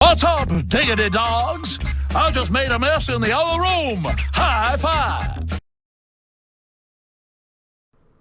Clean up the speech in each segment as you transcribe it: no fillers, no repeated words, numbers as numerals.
What's up, diggity dogs? I just made a mess in the other room. High five.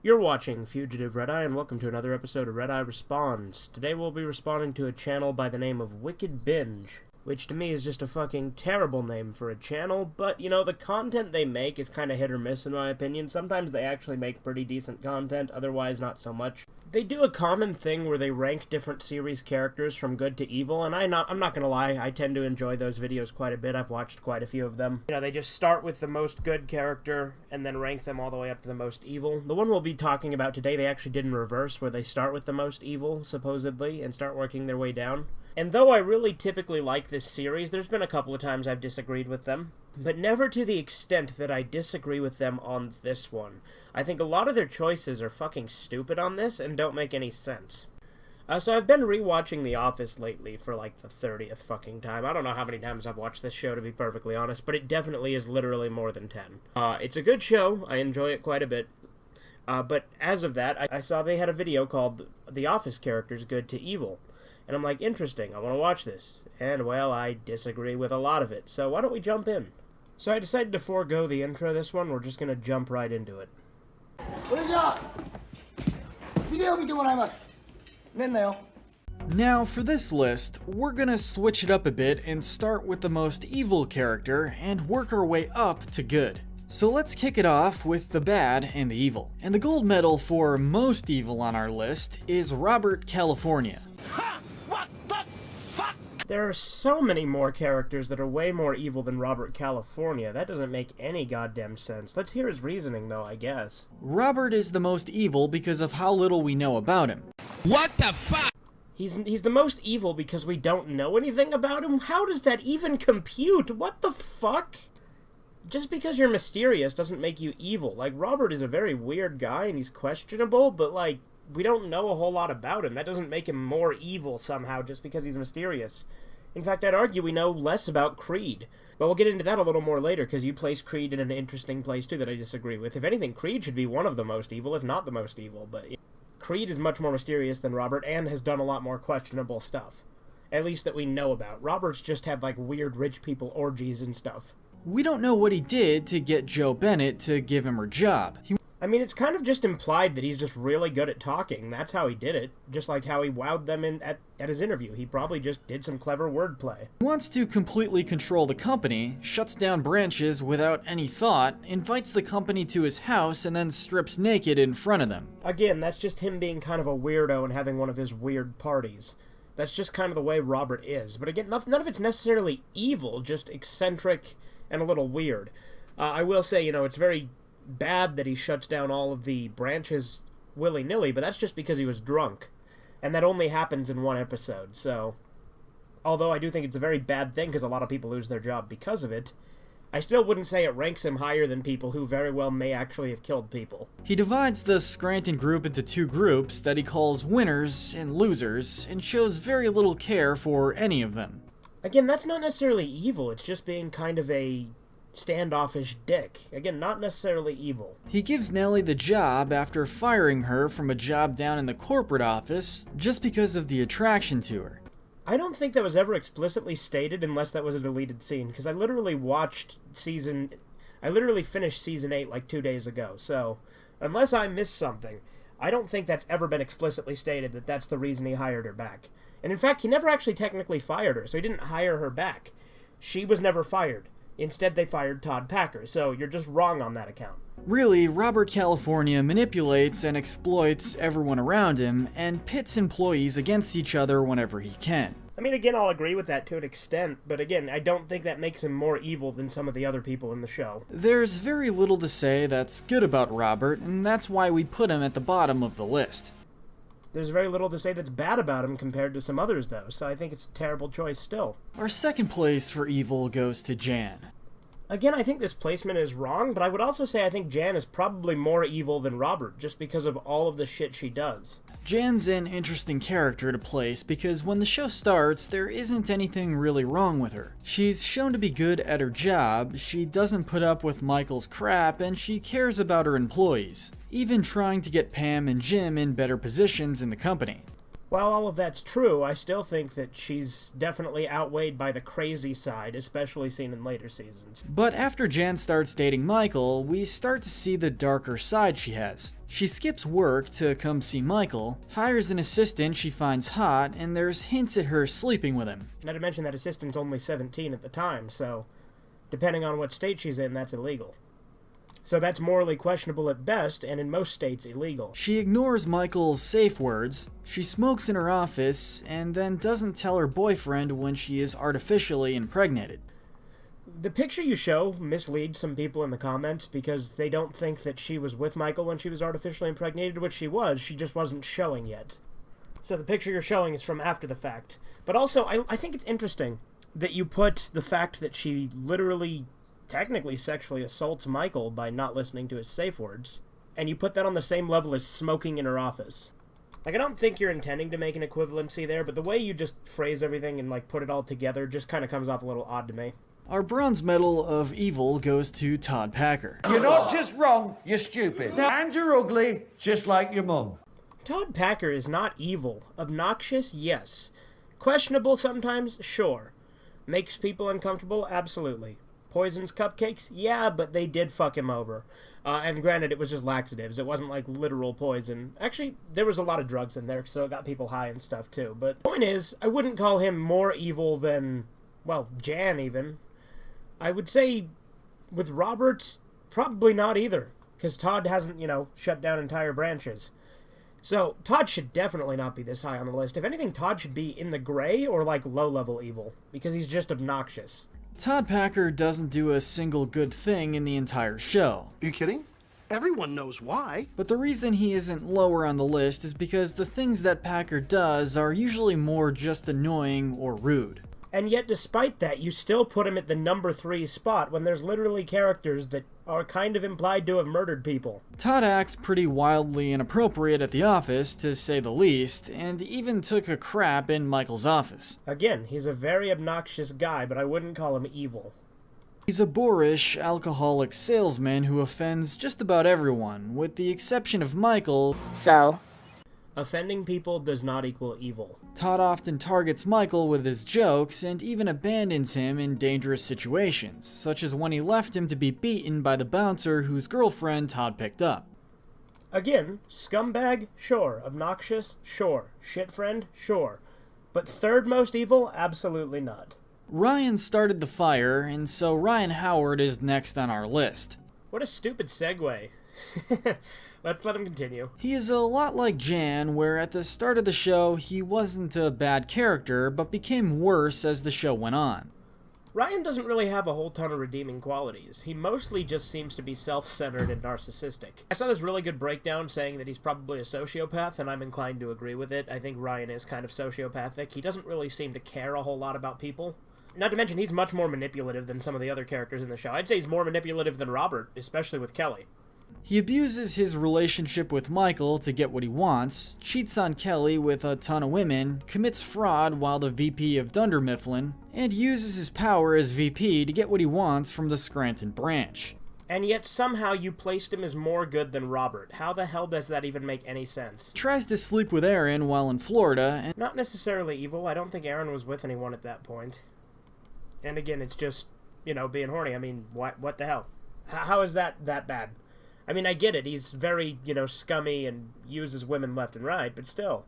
You're watching Fugitive Red Eye, and welcome to another episode of Red Eye Responds. Today we'll be responding to a channel by the name of Wicked Binge, which to me is just a fucking terrible name for a channel, but, you know, the content they make is kind of hit or miss in my opinion. Sometimes they actually make pretty decent content, otherwise not so much. They do a common thing where they rank different series characters from good to evil, and I'm not gonna lie, I tend to enjoy those videos quite a bit. I've watched quite a few of them. You know, they just start with the most good character, and then rank them all the way up to the most evil. The one we'll be talking about today, they actually did in reverse, where they start with the most evil, supposedly, and start working their way down. And though I really typically like this series, there's been a couple of times I've disagreed with them, but never to the extent that I disagree with them on this one. I think a lot of their choices are fucking stupid on this and don't make any sense. So I've been rewatching The Office lately for like the 30th fucking time. I don't know how many times I've watched this show, to be perfectly honest, but it definitely is literally more than 10. It's a good show. I enjoy it quite a bit. But as of that, I saw they had a video called The Office Characters Good to Evil. And I'm like, interesting, I want to watch this. And, well, I disagree with a lot of it, so why don't we jump in? So I decided to forego the intro this one, we're just going to jump right into it. Now, for this list, we're gonna switch it up a bit and start with the most evil character and work our way up to good. So let's kick it off with the bad and the evil. And the gold medal for most evil on our list is Robert California. There are so many more characters that are way more evil than Robert California. That doesn't make any goddamn sense. Let's hear his reasoning, though, I guess. Robert is the most evil because of how little we know about him. What the fuck? He's the most evil because we don't know anything about him? How does that even compute? What the fuck? Just because you're mysterious doesn't make you evil. Like, Robert is a very weird guy and he's questionable, but, like, we don't know a whole lot about him. That doesn't make him more evil somehow just because he's mysterious. In fact, I'd argue we know less about Creed. But we'll get into that a little more later, because you place Creed in an interesting place, too, that I disagree with. If anything, Creed should be one of the most evil, if not the most evil. But Creed is much more mysterious than Robert, and has done a lot more questionable stuff. At least that we know about. Robert's just had, like, weird rich people orgies and stuff. We don't know what he did to get Jo Bennett to give him her job. I mean, it's kind of just implied that he's just really good at talking. That's how he did it. Just like how he wowed them at his interview. He probably just did some clever wordplay. He wants to completely control the company, shuts down branches without any thought, invites the company to his house, and then strips naked in front of them. Again, that's just him being kind of a weirdo and having one of his weird parties. That's just kind of the way Robert is. But again, none of it's necessarily evil, just eccentric and a little weird. I will say, you know, it's very bad that he shuts down all of the branches willy-nilly, but that's just because he was drunk. And that only happens in one episode, so... Although I do think it's a very bad thing, because a lot of people lose their job because of it, I still wouldn't say it ranks him higher than people who very well may actually have killed people. He divides the Scranton group into two groups that he calls winners and losers, and shows very little care for any of them. Again, that's not necessarily evil, it's just being kind of a standoffish dick. Again, not necessarily evil. He gives Nellie the job after firing her from a job down in the corporate office just because of the attraction to her. I don't think that was ever explicitly stated unless that was a deleted scene, because I literally finished season 8 like 2 days ago, so unless I missed something, I don't think that's ever been explicitly stated that that's the reason he hired her back. And in fact, he never actually technically fired her, so he didn't hire her back. She was never fired. Instead, they fired Todd Packer, so you're just wrong on that account. Really, Robert California manipulates and exploits everyone around him, and pits employees against each other whenever he can. I mean, again, I'll agree with that to an extent, but again, I don't think that makes him more evil than some of the other people in the show. There's very little to say that's good about Robert, and that's why we put him at the bottom of the list. There's very little to say that's bad about him compared to some others, though, so I think it's a terrible choice still. Our second place for evil goes to Jan. Again, I think this placement is wrong, but I would also say I think Jan is probably more evil than Robert, just because of all of the shit she does. Jan's an interesting character to place because when the show starts, there isn't anything really wrong with her. She's shown to be good at her job, she doesn't put up with Michael's crap, and she cares about her employees, even trying to get Pam and Jim in better positions in the company. While all of that's true, I still think that she's definitely outweighed by the crazy side, especially seen in later seasons. But after Jan starts dating Michael, we start to see the darker side she has. She skips work to come see Michael, hires an assistant she finds hot, and there's hints at her sleeping with him. Not to mention that assistant's only 17 at the time, so depending on what state she's in, that's illegal. So that's morally questionable at best, and in most states illegal. She ignores Michael's safe words, she smokes in her office, and then doesn't tell her boyfriend when she is artificially impregnated. The picture you show misleads some people in the comments because they don't think that she was with Michael when she was artificially impregnated, which she was, she just wasn't showing yet. So the picture you're showing is from after the fact. But also, I think it's interesting that you put the fact that she literally technically sexually assaults Michael by not listening to his safe words, and you put that on the same level as smoking in her office. Like, I don't think you're intending to make an equivalency there, but the way you just phrase everything and, like, put it all together just kind of comes off a little odd to me. Our bronze medal of evil goes to Todd Packer. You're not just wrong, you're stupid. And you're ugly, just like your mum. Todd Packer is not evil. Obnoxious, yes. Questionable sometimes, sure. Makes people uncomfortable, absolutely. Poisons cupcakes? Yeah, but they did fuck him over. And granted, it was just laxatives. It wasn't like literal poison. Actually, there was a lot of drugs in there, so it got people high and stuff too. But the point is, I wouldn't call him more evil than, well, Jan even. I would say with Roberts, probably not either. Because Todd hasn't, shut down entire branches. So, Todd should definitely not be this high on the list. If anything, Todd should be in the gray or like low-level evil. Because he's just obnoxious. Todd Packer doesn't do a single good thing in the entire show. Are you kidding? Everyone knows why. But the reason he isn't lower on the list is because the things that Packer does are usually more just annoying or rude. And yet, despite that, you still put him at the number 3 spot when there's literally characters that are kind of implied to have murdered people. Todd acts pretty wildly inappropriate at the office, to say the least, and even took a crap in Michael's office. Again, he's a very obnoxious guy, but I wouldn't call him evil. He's a boorish, alcoholic salesman who offends just about everyone, with the exception of Michael. So? Offending people does not equal evil. Todd often targets Michael with his jokes and even abandons him in dangerous situations, such as when he left him to be beaten by the bouncer whose girlfriend Todd picked up. Again, scumbag? Sure. Obnoxious? Sure. Shit friend? Sure. But third most evil? Absolutely not. Ryan started the fire, and so Ryan Howard is next on our list. What a stupid segue. Let's let him continue. He is a lot like Jan, where at the start of the show, he wasn't a bad character, but became worse as the show went on. Ryan doesn't really have a whole ton of redeeming qualities. He mostly just seems to be self-centered and narcissistic. I saw this really good breakdown saying that he's probably a sociopath, and I'm inclined to agree with it. I think Ryan is kind of sociopathic. He doesn't really seem to care a whole lot about people. Not to mention, he's much more manipulative than some of the other characters in the show. I'd say he's more manipulative than Robert, especially with Kelly. He abuses his relationship with Michael to get what he wants, cheats on Kelly with a ton of women, commits fraud while the VP of Dunder Mifflin, and uses his power as VP to get what he wants from the Scranton branch. And yet somehow you placed him as more good than Robert. How the hell does that even make any sense? Tries to sleep with Aaron while in Florida, and not necessarily evil. I don't think Aaron was with anyone at that point. And again, it's just, being horny. I mean, what the hell? How is that bad? I mean, I get it. He's very, scummy and uses women left and right, but still.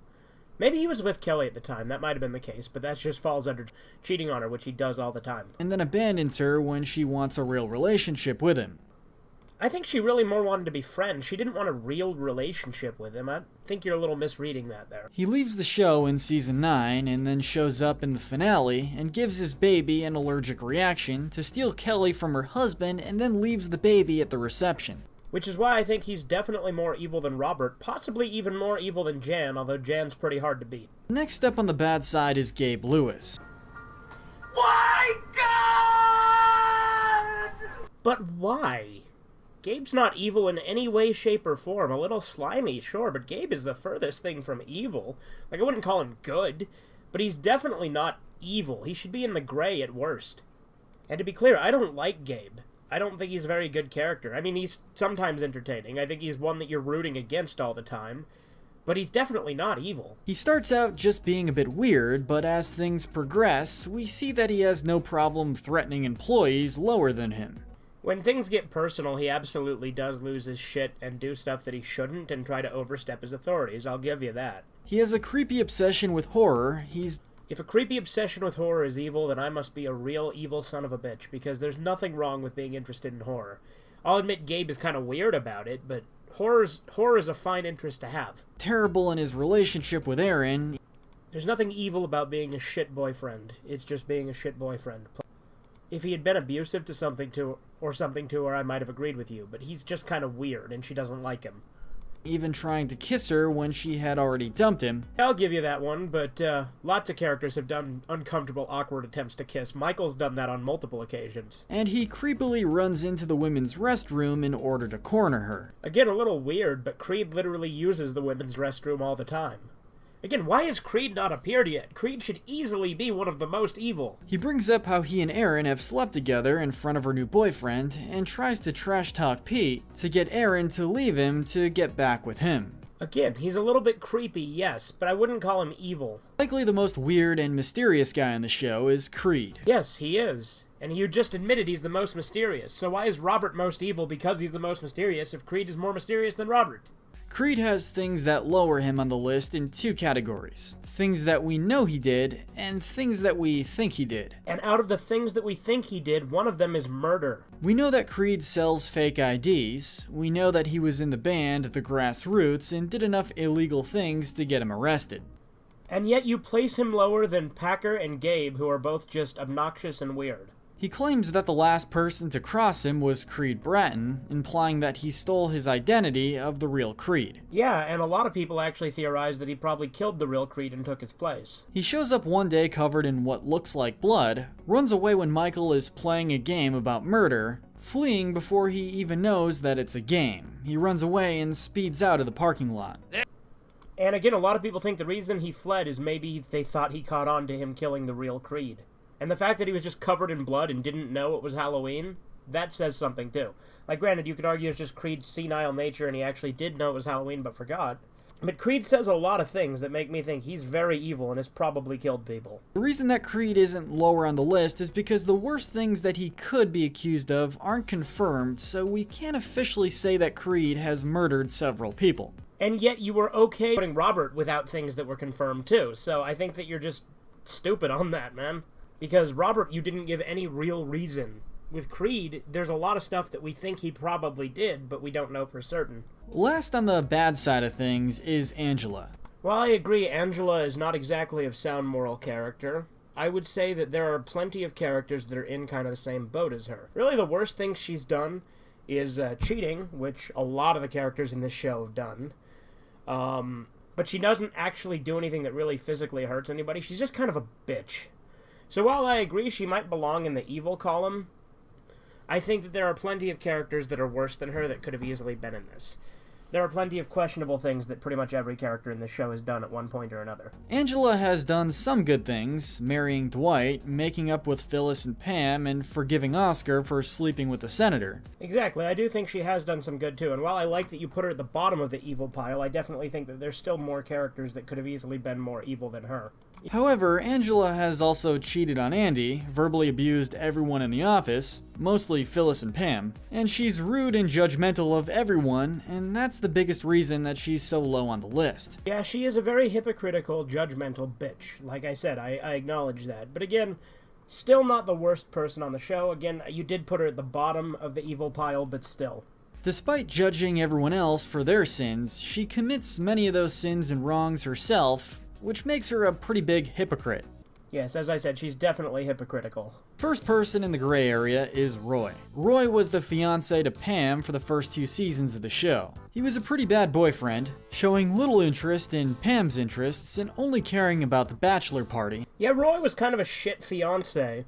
Maybe he was with Kelly at the time. That might have been the case, but that just falls under cheating on her, which he does all the time. And then abandons her when she wants a real relationship with him. I think she really more wanted to be friends. She didn't want a real relationship with him. I think you're a little misreading that there. He leaves the show in season 9 and then shows up in the finale and gives his baby an allergic reaction to steal Kelly from her husband and then leaves the baby at the reception. Which is why I think he's definitely more evil than Robert, possibly even more evil than Jan, although Jan's pretty hard to beat. Next up on the bad side is Gabe Lewis. Why, God? But why? Gabe's not evil in any way, shape, or form. A little slimy, sure, but Gabe is the furthest thing from evil. Like, I wouldn't call him good, but he's definitely not evil. He should be in the gray at worst. And to be clear, I don't like Gabe. I don't think he's a very good character. I mean, he's sometimes entertaining. I think he's one that you're rooting against all the time. but he's definitely not evil. He starts out just being a bit weird, but as things progress, we see that he has no problem threatening employees lower than him. When things get personal, he absolutely does lose his shit and do stuff that he shouldn't and try to overstep his authorities, I'll give you that. He has a creepy obsession with horror. If a creepy obsession with horror is evil, then I must be a real evil son of a bitch, because there's nothing wrong with being interested in horror. I'll admit Gabe is kind of weird about it, but horror is a fine interest to have. Terrible in his relationship with Erin. There's nothing evil about being a shit boyfriend. It's just being a shit boyfriend. If he had been abusive to something to her, I might have agreed with you, but he's just kind of weird, and she doesn't like him. Even trying to kiss her when she had already dumped him. I'll give you that one, but lots of characters have done uncomfortable, awkward attempts to kiss. Michael's done that on multiple occasions. And he creepily runs into the women's restroom in order to corner her. Again, a little weird, but Creed literally uses the women's restroom all the time. Again, why has Creed not appeared yet? Creed should easily be one of the most evil. He brings up how he and Erin have slept together in front of her new boyfriend and tries to trash talk Pete to get Erin to leave him to get back with him. Again, he's a little bit creepy, yes, but I wouldn't call him evil. Likely the most weird and mysterious guy on the show is Creed. Yes, he is. And you just admitted he's the most mysterious. So why is Robert most evil because he's the most mysterious if Creed is more mysterious than Robert? Creed has things that lower him on the list in two categories. Things that we know he did, and things that we think he did. And out of the things that we think he did, one of them is murder. We know that Creed sells fake IDs. We know that he was in the band The Grassroots and did enough illegal things to get him arrested. And yet you place him lower than Packer and Gabe, who are both just obnoxious and weird. He claims that the last person to cross him was Creed Bratton, implying that he stole his identity of the real Creed. Yeah, and a lot of people actually theorize that he probably killed the real Creed and took his place. He shows up one day covered in what looks like blood, runs away when Michael is playing a game about murder, fleeing before he even knows that it's a game. He runs away and speeds out of the parking lot. And again, a lot of people think the reason he fled is maybe they thought he caught on to him killing the real Creed. And the fact that he was just covered in blood and didn't know it was Halloween, that says something too. Like, granted, you could argue it's just Creed's senile nature and he actually did know it was Halloween but forgot. But Creed says a lot of things that make me think he's very evil and has probably killed people. The reason that Creed isn't lower on the list is because the worst things that he could be accused of aren't confirmed, so we can't officially say that Creed has murdered several people. And yet you were okay putting Robert without things that were confirmed too, so I think that you're just stupid on that, man. Because Robert, you didn't give any real reason. With Creed, there's a lot of stuff that we think he probably did, but we don't know for certain. Last on the bad side of things is Angela. While I agree Angela is not exactly of sound moral character, I would say that there are plenty of characters that are in kind of the same boat as her. Really, the worst thing she's done is cheating, which a lot of the characters in this show have done. But she doesn't actually do anything that really physically hurts anybody. She's just kind of a bitch. So while I agree she might belong in the evil column, I think that there are plenty of characters that are worse than her that could have easily been in this. There are plenty of questionable things that pretty much every character in this show has done at one point or another. Angela has done some good things, marrying Dwight, making up with Phyllis and Pam, and forgiving Oscar for sleeping with the senator. Exactly, I do think she has done some good too, and while I like that you put her at the bottom of the evil pile, I definitely think that there's still more characters that could have easily been more evil than her. However, Angela has also cheated on Andy, verbally abused everyone in the office, mostly Phyllis and Pam, and she's rude and judgmental of everyone, and that's the biggest reason that she's so low on the list. Yeah, she is a very hypocritical, judgmental bitch. Like I said, I acknowledge that. But again, still not the worst person on the show. Again, you did put her at the bottom of the evil pile, but still. Despite judging everyone else for their sins, she commits many of those sins and wrongs herself, which makes her a pretty big hypocrite. Yes, as I said, she's definitely hypocritical. First person in the gray area is Roy. Roy was the fiancé to Pam for the first 2 seasons of the show. He was a pretty bad boyfriend, showing little interest in Pam's interests and only caring about the bachelor party. Yeah, Roy was kind of a shit fiancé.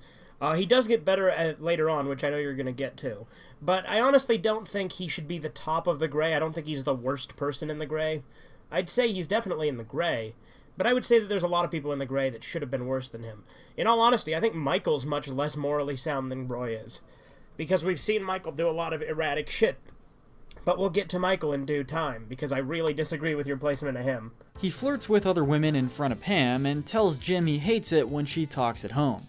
He does get better at it later on, which I know you're going to get to. But I honestly don't think he should be the top of the gray. I don't think he's the worst person in the gray. I'd say he's definitely in the gray. But I would say that there's a lot of people in the gray that should have been worse than him. In all honesty, I think Michael's much less morally sound than Roy is. Because we've seen Michael do a lot of erratic shit. But we'll get to Michael in due time, because I really disagree with your placement of him. He flirts with other women in front of Pam and tells Jim he hates it when she talks at home.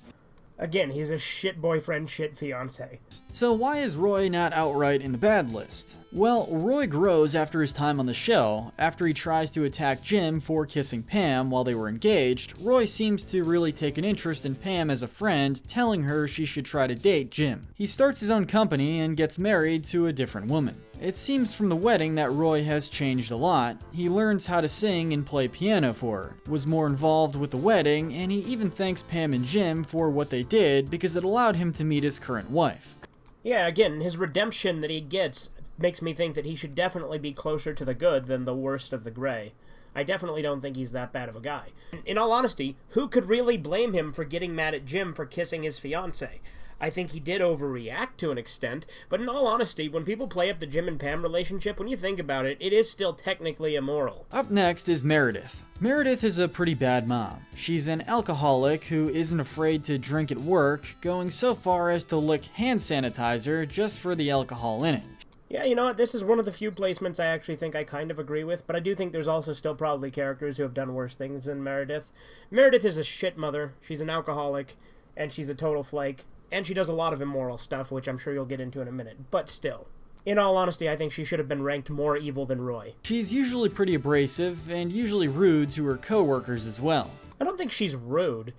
Again, he's a shit boyfriend, shit fiancé. So why is Roy not outright in the bad list? Well, Roy grows after his time on the show. After he tries to attack Jim for kissing Pam while they were engaged, Roy seems to really take an interest in Pam as a friend, telling her she should try to date Jim. He starts his own company and gets married to a different woman. It seems from the wedding that Roy has changed a lot. He learns how to sing and play piano for her, was more involved with the wedding, and he even thanks Pam and Jim for what they did because it allowed him to meet his current wife. Yeah, again, his redemption that he gets makes me think that he should definitely be closer to the good than the worst of the gray. I definitely don't think he's that bad of a guy. In all honesty, who could really blame him for getting mad at Jim for kissing his fiancée? I think he did overreact to an extent, but in all honesty, when people play up the Jim and Pam relationship, when you think about it, it is still technically immoral. Up next is Meredith. Meredith is a pretty bad mom. She's an alcoholic who isn't afraid to drink at work, going so far as to lick hand sanitizer just for the alcohol in it. Yeah, you know what, this is one of the few placements I actually think I kind of agree with, but I do think there's also still probably characters who have done worse things than Meredith. Meredith is a shit mother, she's an alcoholic, and she's a total flake. And she does a lot of immoral stuff, which I'm sure you'll get into in a minute. But still, in all honesty, I think she should have been ranked more evil than Roy. She's usually pretty abrasive and usually rude to her co-workers as well. I don't think she's rude.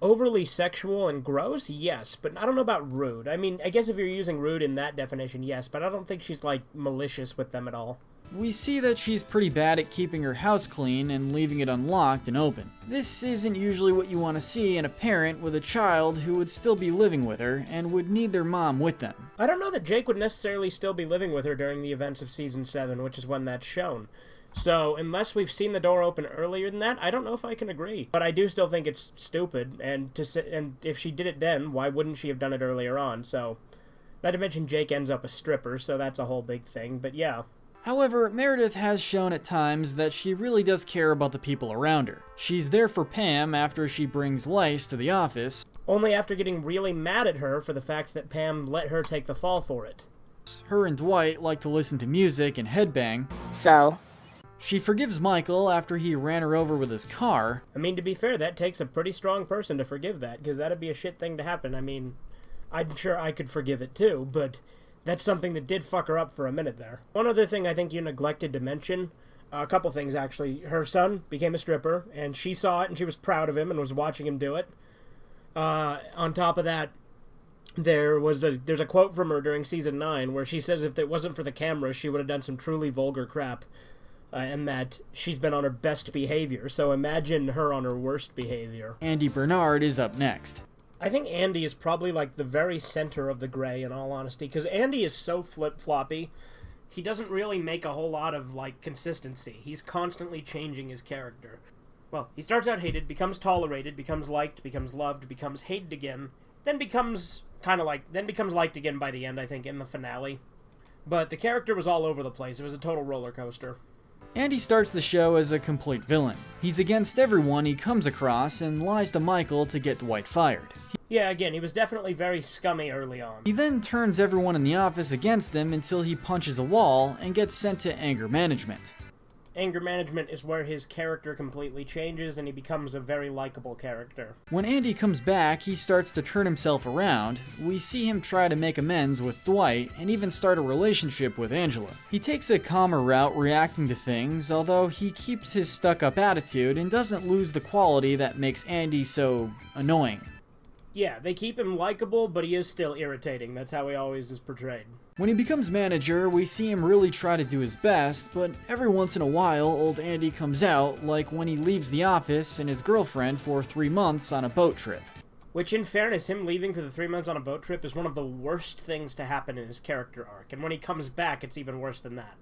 Overly sexual and gross, yes, but I don't know about rude. I mean, I guess if you're using rude in that definition, yes, but I don't think she's, like, malicious with them at all. We see that she's pretty bad at keeping her house clean and leaving it unlocked and open. This isn't usually what you want to see in a parent with a child who would still be living with her and would need their mom with them. I don't know that Jake would necessarily still be living with her during the events of Season 7, which is when that's shown. So, unless we've seen the door open earlier than that, I don't know if I can agree. But I do still think it's stupid, and if she did it then, why wouldn't she have done it earlier on? So, not to mention Jake ends up a stripper, so that's a whole big thing, but yeah. However, Meredith has shown at times that she really does care about the people around her. She's there for Pam after she brings lice to the office, only after getting really mad at her for the fact that Pam let her take the fall for it. Her and Dwight like to listen to music and headbang. So? She forgives Michael after he ran her over with his car. I mean, to be fair, that takes a pretty strong person to forgive that, because that'd be a shit thing to happen. I mean, I'm sure I could forgive it too, but that's something that did fuck her up for a minute there. One other thing I think you neglected to mention, a couple things actually. Her son became a stripper, and she saw it, and she was proud of him and was watching him do it. On top of that, there's a quote from her during Season 9 where she says if it wasn't for the camera, she would have done some truly vulgar crap. And that she's been on her best behavior, so imagine her on her worst behavior. Andy Bernard is up next. I think Andy is probably like the very center of the gray, in all honesty, because Andy is so flip-floppy. He doesn't really make a whole lot of, like, consistency. He's constantly changing his character. Well, he starts out hated, becomes tolerated, becomes liked, becomes loved, becomes hated again, then becomes liked again by the end, I think, in the finale. But the character was all over the place. It was a total roller coaster. Andy starts the show as a complete villain. He's against everyone he comes across and lies to Michael to get Dwight fired. Yeah, again, he was definitely very scummy early on. He then turns everyone in the office against him until he punches a wall and gets sent to anger management. Anger management is where his character completely changes and he becomes a very likable character. When Andy comes back, he starts to turn himself around. We see him try to make amends with Dwight and even start a relationship with Angela. He takes a calmer route reacting to things, although he keeps his stuck-up attitude and doesn't lose the quality that makes Andy so annoying. Yeah, they keep him likable, but he is still irritating. That's how he always is portrayed. When he becomes manager, we see him really try to do his best, but every once in a while, old Andy comes out, like when he leaves the office and his girlfriend for 3 months on a boat trip. Which, in fairness, him leaving for the 3 months on a boat trip is one of the worst things to happen in his character arc, and when he comes back, it's even worse than that.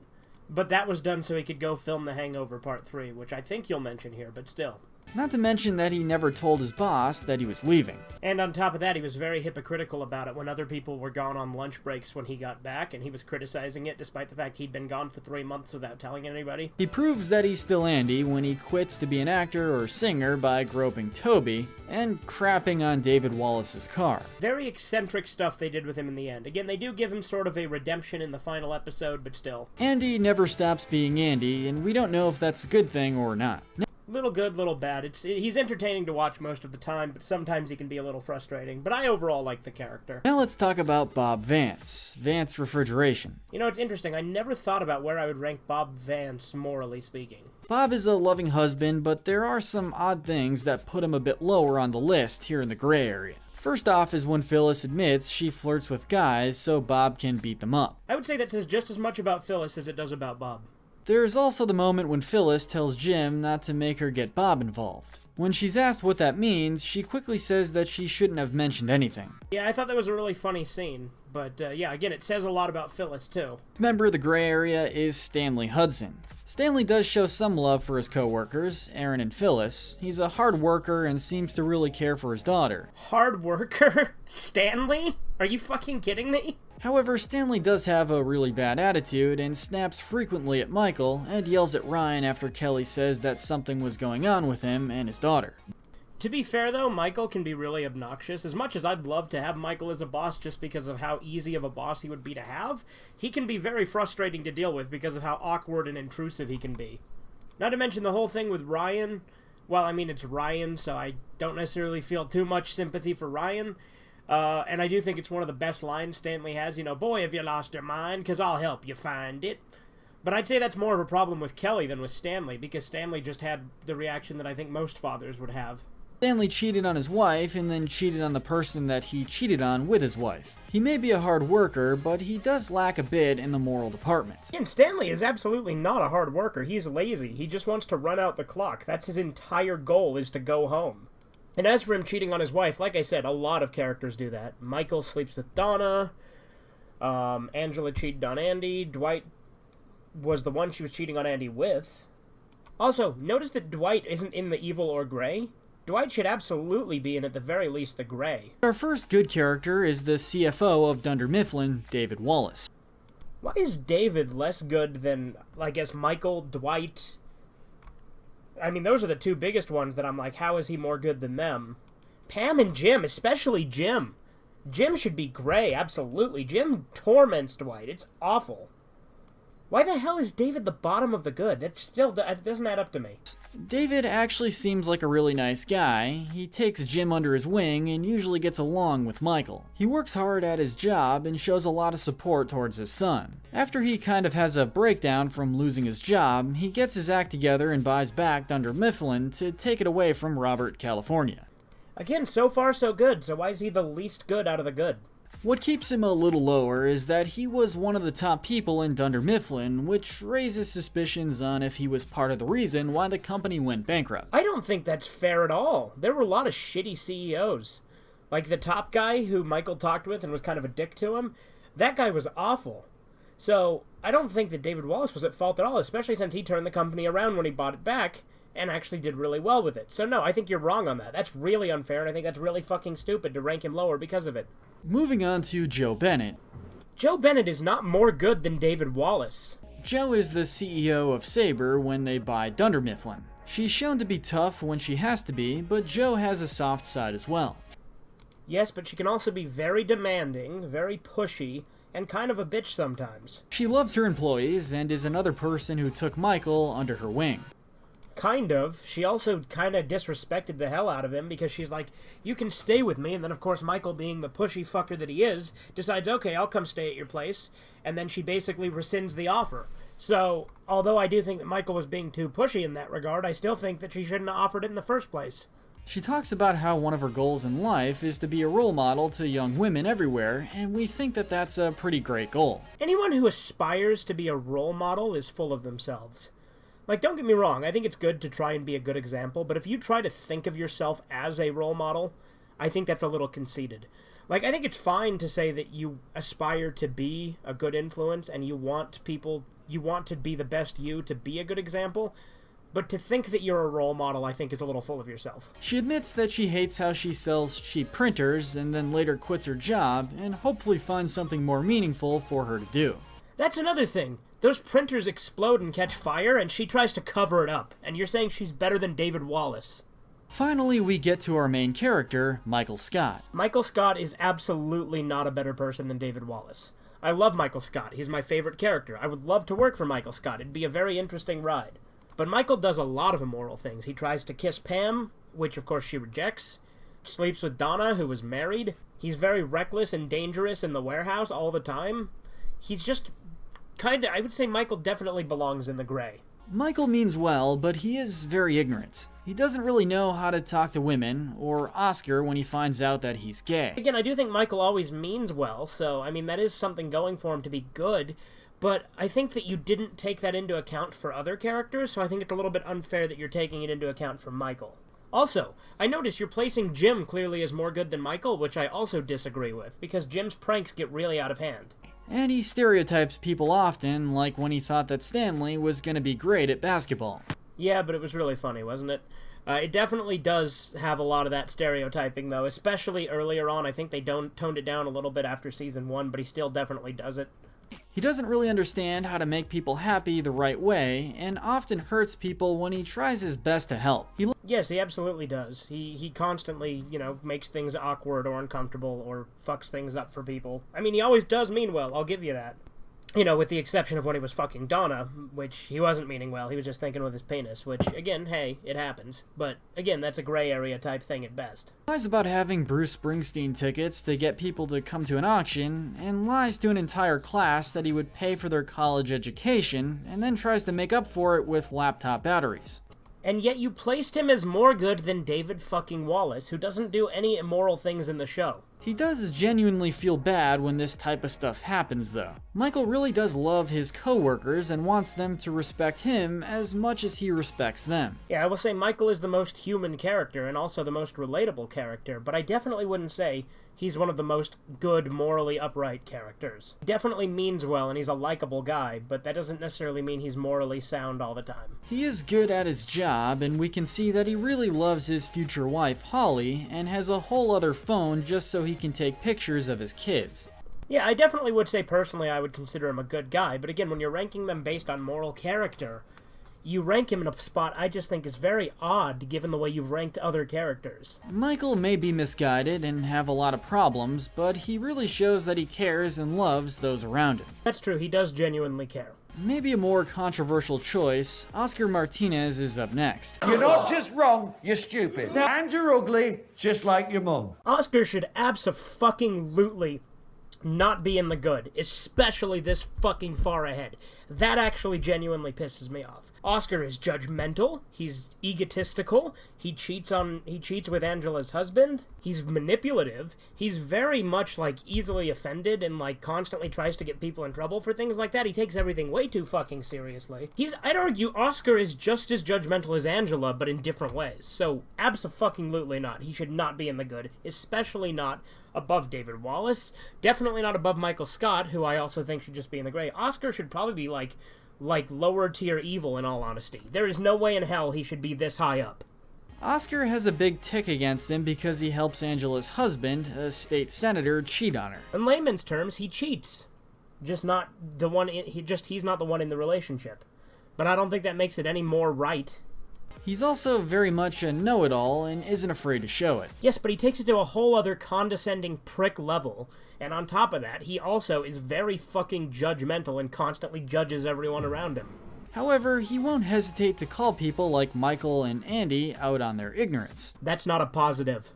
But that was done so he could go film The Hangover Part 3, which I think you'll mention here, but still. Not to mention that he never told his boss that he was leaving. And on top of that, he was very hypocritical about it when other people were gone on lunch breaks when he got back, and he was criticizing it despite the fact he'd been gone for 3 months without telling anybody. He proves that he's still Andy when he quits to be an actor or singer by groping Toby and crapping on David Wallace's car. Very eccentric stuff they did with him in the end. Again, they do give him sort of a redemption in the final episode, but still. Andy never stops being Andy, and we don't know if that's a good thing or not. Little good, little bad. He's entertaining to watch most of the time, but sometimes he can be a little frustrating. But I overall like the character. Now let's talk about Bob Vance. Vance Refrigeration. You know, it's interesting. I never thought about where I would rank Bob Vance, morally speaking. Bob is a loving husband, but there are some odd things that put him a bit lower on the list here in the gray area. First off is when Phyllis admits she flirts with guys so Bob can beat them up. I would say that says just as much about Phyllis as it does about Bob. There's also the moment when Phyllis tells Jim not to make her get Bob involved. When she's asked what that means, she quickly says that she shouldn't have mentioned anything. Yeah, I thought that was a really funny scene. But yeah, again, it says a lot about Phyllis, too. Member of the gray area is Stanley Hudson. Stanley does show some love for his co-workers, Aaron and Phyllis. He's a hard worker and seems to really care for his daughter. Hard worker? Stanley? Are you fucking kidding me? However, Stanley does have a really bad attitude and snaps frequently at Michael and yells at Ryan after Kelly says that something was going on with him and his daughter. To be fair, though, Michael can be really obnoxious. As much as I'd love to have Michael as a boss just because of how easy of a boss he would be to have, he can be very frustrating to deal with because of how awkward and intrusive he can be. Not to mention the whole thing with Ryan. Well, I mean, it's Ryan, so I don't necessarily feel too much sympathy for Ryan. And I do think it's one of the best lines Stanley has, you know, boy, have you lost your mind, 'cause I'll help you find it. But I'd say that's more of a problem with Kelly than with Stanley, because Stanley just had the reaction that I think most fathers would have. Stanley cheated on his wife and then cheated on the person that he cheated on with his wife. He may be a hard worker, but he does lack a bit in the moral department. And Stanley is absolutely not a hard worker. He's lazy. He just wants to run out the clock. That's his entire goal, is to go home. And as for him cheating on his wife, like I said, a lot of characters do that. Michael sleeps with Donna. Angela cheated on Andy. Dwight was the one she was cheating on Andy with. Also, notice that Dwight isn't in the evil or gray. Dwight should absolutely be in, at the very least, the gray. Our first good character is the CFO of Dunder Mifflin, David Wallace. Why is David less good than, I guess, Michael, Dwight? I mean, those are the two biggest ones that I'm like, how is he more good than them? Pam and Jim, especially Jim. Jim should be gray, absolutely. Jim torments Dwight. It's awful. Why the hell is David the bottom of the good? That doesn't add up to me. David actually seems like a really nice guy. He takes Jim under his wing and usually gets along with Michael. He works hard at his job and shows a lot of support towards his son. After he kind of has a breakdown from losing his job, he gets his act together and buys back Dunder Mifflin to take it away from Robert, California. Again, so far so good, so why is he the least good out of the good? What keeps him a little lower is that he was one of the top people in Dunder Mifflin, which raises suspicions on if he was part of the reason why the company went bankrupt. I don't think that's fair at all. There were a lot of shitty CEOs. Like the top guy who Michael talked with and was kind of a dick to him, that guy was awful. So I don't think that David Wallace was at fault at all, especially since he turned the company around when he bought it back and actually did really well with it. So no, I think you're wrong on that. That's really unfair, and I think that's really fucking stupid to rank him lower because of it. Moving on to Joe Bennett. Joe Bennett is not more good than David Wallace. Joe is the CEO of Sabre when they buy Dunder Mifflin. She's shown to be tough when she has to be, but Joe has a soft side as well. Yes, but she can also be very demanding, very pushy, and kind of a bitch sometimes. She loves her employees and is another person who took Michael under her wing. Kind of. She also kind of disrespected the hell out of him because she's like, you can stay with me, and then of course Michael, being the pushy fucker that he is, decides, okay, I'll come stay at your place, and then she basically rescinds the offer. So, although I do think that Michael was being too pushy in that regard, I still think that she shouldn't have offered it in the first place. She talks about how one of her goals in life is to be a role model to young women everywhere, and we think that that's a pretty great goal. Anyone who aspires to be a role model is full of themselves. Like, don't get me wrong, I think it's good to try and be a good example, but if you try to think of yourself as a role model, I think that's a little conceited. Like, I think it's fine to say that you aspire to be a good influence and you want to be the best you to be a good example, but to think that you're a role model, I think, is a little full of yourself. She admits that she hates how she sells cheap printers and then later quits her job and hopefully finds something more meaningful for her to do. That's another thing. Those printers explode and catch fire, and she tries to cover it up, and you're saying she's better than David Wallace. Finally, we get to our main character, Michael Scott. Michael Scott is absolutely not a better person than David Wallace. I love Michael Scott. He's my favorite character. I would love to work for Michael Scott. It'd be a very interesting ride. But Michael does a lot of immoral things. He tries to kiss Pam, which of course she rejects. Sleeps with Donna, who was married. He's very reckless and dangerous in the warehouse all the time. He's just kinda, I would say Michael definitely belongs in the gray. Michael means well, but he is very ignorant. He doesn't really know how to talk to women, or Oscar when he finds out that he's gay. Again, I do think Michael always means well, so, I mean, that is something going for him to be good, but I think that you didn't take that into account for other characters, so I think it's a little bit unfair that you're taking it into account for Michael. Also, I notice you're placing Jim clearly as more good than Michael, which I also disagree with, because Jim's pranks get really out of hand. And he stereotypes people often, like when he thought that Stanley was gonna be great at basketball. Yeah, but it was really funny, wasn't it? It definitely does have a lot of that stereotyping, though, especially earlier on. I think they toned it down a little bit after Season 1, but he still definitely does it. He doesn't really understand how to make people happy the right way, and often hurts people when he tries his best to help. Yes, he absolutely does. He constantly, makes things awkward or uncomfortable or fucks things up for people. I mean, he always does mean well, I'll give you that. With the exception of when he was fucking Donna, which he wasn't meaning well, he was just thinking with his penis, which, again, hey, it happens. But, again, that's a gray area type thing at best. Lies about having Bruce Springsteen tickets to get people to come to an auction, and lies to an entire class that he would pay for their college education, and then tries to make up for it with laptop batteries. And yet you placed him as more good than David fucking Wallace, who doesn't do any immoral things in the show. He does genuinely feel bad when this type of stuff happens, though. Michael really does love his co-workers and wants them to respect him as much as he respects them. Yeah, I will say Michael is the most human character and also the most relatable character, but I definitely wouldn't say he's one of the most good, morally upright characters. He definitely means well and he's a likable guy, but that doesn't necessarily mean he's morally sound all the time. He is good at his job, and we can see that he really loves his future wife, Holly, and has a whole other phone just so he can take pictures of his kids. Yeah, I definitely would say personally I would consider him a good guy, but again, when you're ranking them based on moral character, you rank him in a spot I just think is very odd given the way you've ranked other characters. Michael may be misguided and have a lot of problems, but he really shows that he cares and loves those around him. That's true, he does genuinely care. Maybe a more controversial choice, Oscar Martinez is up next. You're not just wrong, you're stupid. And you're ugly, just like your mum. Oscar should abso-fucking-lutely not be in the good, especially this fucking far ahead. That actually genuinely pisses me off. Oscar is judgmental, he's egotistical, he cheats with Angela's husband, he's manipulative, he's very much, easily offended and, constantly tries to get people in trouble for things like that. He takes everything way too fucking seriously. I'd argue Oscar is just as judgmental as Angela, but in different ways. So, abso-fucking-lutely not. He should not be in the good, especially not above David Wallace, definitely not above Michael Scott, who I also think should just be in the gray. Oscar should probably be, like lower tier evil, in all honesty. There is no way in hell he should be this high up. Oscar has a big tick against him because he helps Angela's husband, a state senator, cheat on her. In layman's terms, he cheats. Just not the one, he's not the one in the relationship. But I don't think that makes it any more right. He's also very much a know-it-all and isn't afraid to show it. Yes, but he takes it to a whole other condescending prick level, and on top of that, he also is very fucking judgmental and constantly judges everyone around him. However, he won't hesitate to call people like Michael and Andy out on their ignorance. That's not a positive.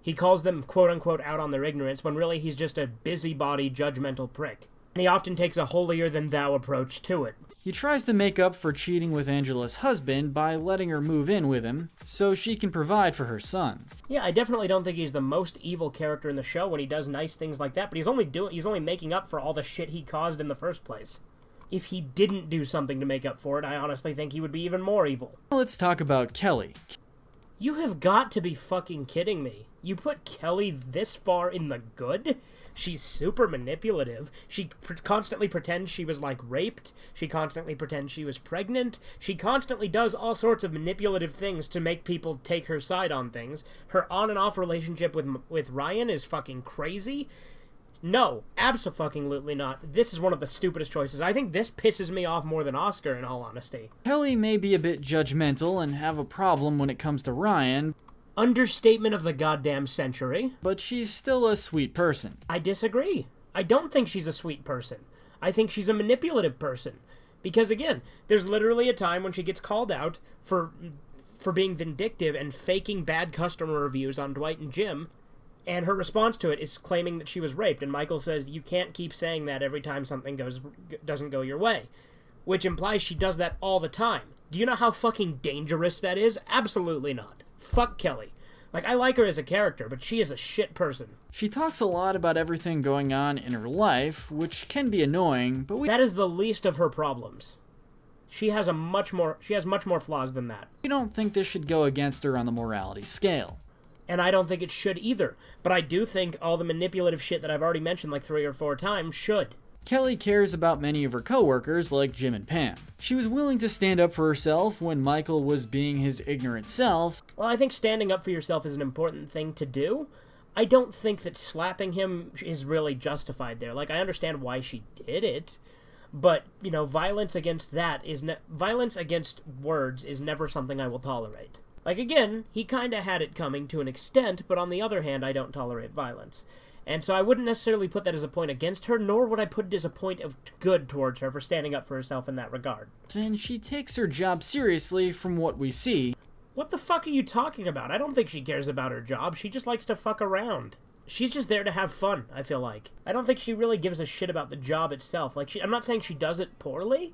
He calls them quote-unquote out on their ignorance when really he's just a busybody, judgmental prick. And he often takes a holier-than-thou approach to it. He tries to make up for cheating with Angela's husband by letting her move in with him, so she can provide for her son. Yeah, I definitely don't think he's the most evil character in the show when he does nice things like that, but he's only making up for all the shit he caused in the first place. If he didn't do something to make up for it, I honestly think he would be even more evil. Let's talk about Kelly. You have got to be fucking kidding me. You put Kelly this far in the good? She's super manipulative. She constantly pretends she was, like, raped. She constantly pretends she was pregnant. She constantly does all sorts of manipulative things to make people take her side on things. Her on and off relationship with Ryan is fucking crazy. No, abso-fucking-lutely not. This is one of the stupidest choices. I think this pisses me off more than Oscar, in all honesty. Kelly may be a bit judgmental and have a problem when it comes to Ryan. Understatement of the goddamn century. But she's still a sweet person. I disagree. I don't think she's a sweet person. I think she's a manipulative person. Because, again, there's literally a time when she gets called out for being vindictive and faking bad customer reviews on Dwight and Jim, and her response to it is claiming that she was raped, and Michael says, you can't keep saying that every time something doesn't go your way. Which implies she does that all the time. Do you know how fucking dangerous that is? Absolutely not. Fuck Kelly. Like, I like her as a character, but she is a shit person. She talks a lot about everything going on in her life, which can be annoying, but that is the least of her problems. She has much more flaws than that. we don't think this should go against her on the morality scale. And I don't think it should either. But I do think all the manipulative shit that I've already mentioned like 3 or 4 times should. Kelly cares about many of her coworkers like Jim and Pam. She was willing to stand up for herself when Michael was being his ignorant self. Well, I think standing up for yourself is an important thing to do. I don't think that slapping him is really justified there. Like, I understand why she did it, but, you know, violence against words is never something I will tolerate. Like, again, he kind of had it coming to an extent, but on the other hand, I don't tolerate violence. And so I wouldn't necessarily put that as a point against her, nor would I put it as a point of good towards her for standing up for herself in that regard. And she takes her job seriously from what we see. What the fuck are you talking about? I don't think she cares about her job. She just likes to fuck around. She's just there to have fun, I feel like. I don't think she really gives a shit about the job itself. Like, I'm not saying she does it poorly,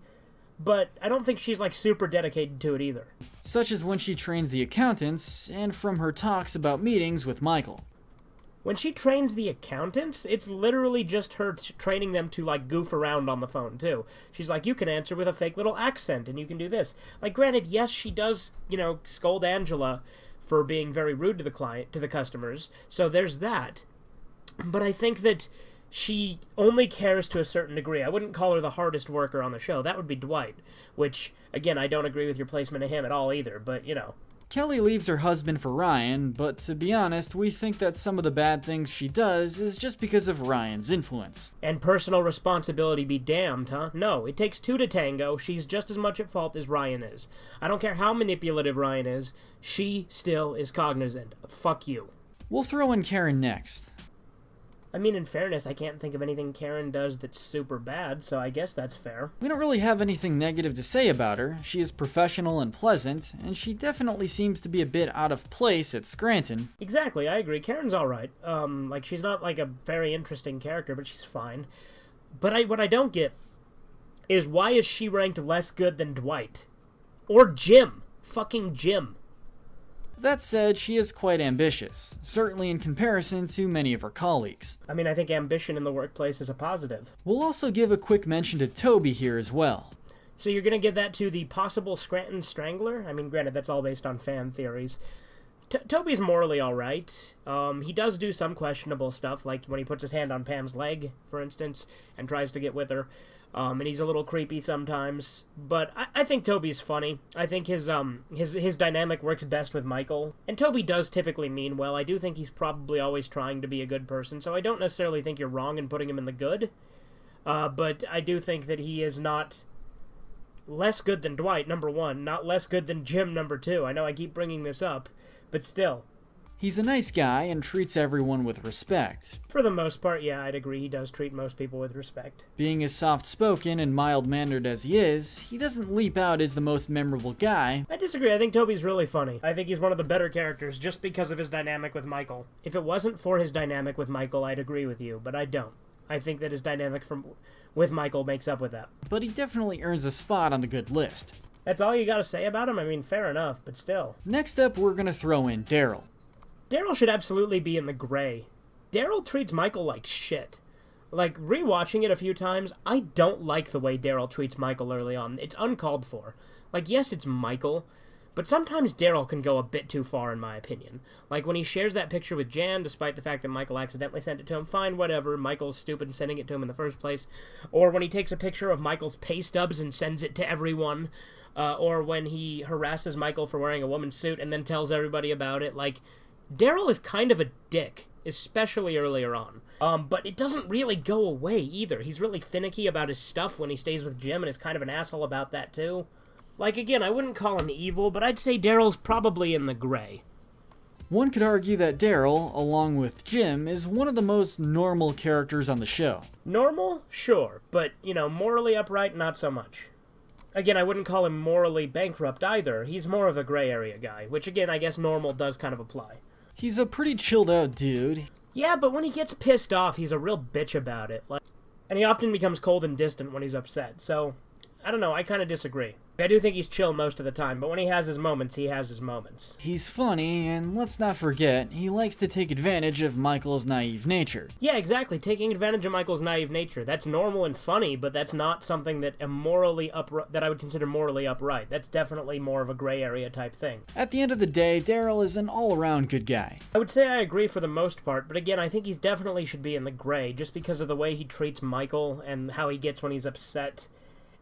but I don't think she's, like, super dedicated to it either. Such as when she trains the accountants, and from her talks about meetings with Michael. When she trains the accountants, it's literally just her training them to, like, goof around on the phone, too. She's like, you can answer with a fake little accent, and you can do this. Like, granted, yes, she does, you know, scold Angela for being very rude to the customers, so there's that. But I think that she only cares to a certain degree. I wouldn't call her the hardest worker on the show. That would be Dwight, which, again, I don't agree with your placement of him at all either, but, you know. Kelly leaves her husband for Ryan, but to be honest, we think that some of the bad things she does is just because of Ryan's influence. And personal responsibility be damned, huh? No, it takes 2 to tango. She's just as much at fault as Ryan is. I don't care how manipulative Ryan is, she still is cognizant. Fuck you. We'll throw in Karen next. I mean, in fairness, I can't think of anything Karen does that's super bad, so I guess that's fair. We don't really have anything negative to say about her. She is professional and pleasant, and she definitely seems to be a bit out of place at Scranton. Exactly, I agree. Karen's alright. Like, she's not, like, a very interesting character, but she's fine. But what I don't get is why is she ranked less good than Dwight? Or Jim. Fucking Jim. That said, she is quite ambitious, certainly in comparison to many of her colleagues. I mean, I think ambition in the workplace is a positive. We'll also give a quick mention to Toby here as well. So you're gonna give that to the possible Scranton Strangler? I mean, granted, that's all based on fan theories. Toby's morally alright. He does do some questionable stuff, like when he puts his hand on Pam's leg, for instance, and tries to get with her. And he's a little creepy sometimes, but I think Toby's funny. I think his dynamic works best with Michael. And Toby does typically mean well. I do think he's probably always trying to be a good person, so I don't necessarily think you're wrong in putting him in the good. But I do think that he is not less good than Dwight, number 1, not less good than Jim, number 2. I know I keep bringing this up, but still. He's a nice guy and treats everyone with respect. For the most part, yeah, I'd agree. He does treat most people with respect. Being as soft-spoken and mild-mannered as he is, he doesn't leap out as the most memorable guy. I disagree. I think Toby's really funny. I think he's one of the better characters just because of his dynamic with Michael. If it wasn't for his dynamic with Michael, I'd agree with you, but I don't. I think that his dynamic with Michael makes up with that. But he definitely earns a spot on the good list. That's all you gotta say about him? I mean, fair enough, but still. Next up, we're gonna throw in Daryl. Daryl should absolutely be in the gray. Daryl treats Michael like shit. Like, rewatching it a few times, I don't like the way Daryl treats Michael early on. It's uncalled for. Like, yes, it's Michael, But sometimes Daryl can go a bit too far, in my opinion. Like, when he shares that picture with Jan, despite the fact that Michael accidentally sent it to him, fine, whatever, Michael's stupid sending it to him in the first place. Or when he takes a picture of Michael's pay stubs and sends it to everyone. Or when he harasses Michael for wearing a woman's suit and then tells everybody about it. Like, Daryl is kind of a dick, especially earlier on. But it doesn't really go away either. He's really finicky about his stuff when he stays with Jim and is kind of an asshole about that too. Like, again, I wouldn't call him evil, but I'd say Daryl's probably in the gray. One could argue that Daryl, along with Jim, is one of the most normal characters on the show. Normal? Sure, but, morally upright, not so much. Again, I wouldn't call him morally bankrupt either. He's more of a gray area guy, which again, I guess normal does kind of apply. He's a pretty chilled out dude. Yeah, but when he gets pissed off, he's a real bitch about it. And he often becomes cold and distant when he's upset, so I don't know, I kind of disagree. I do think he's chill most of the time, but when he has his moments, he has his moments. He's funny, and let's not forget, he likes to take advantage of Michael's naive nature. Yeah, exactly, taking advantage of Michael's naive nature. That's normal and funny, but that's not something that that I would consider morally upright. That's definitely more of a gray area type thing. At the end of the day, Daryl is an all-around good guy. I would say I agree for the most part, but again, I think he definitely should be in the gray, just because of the way he treats Michael and how he gets when he's upset.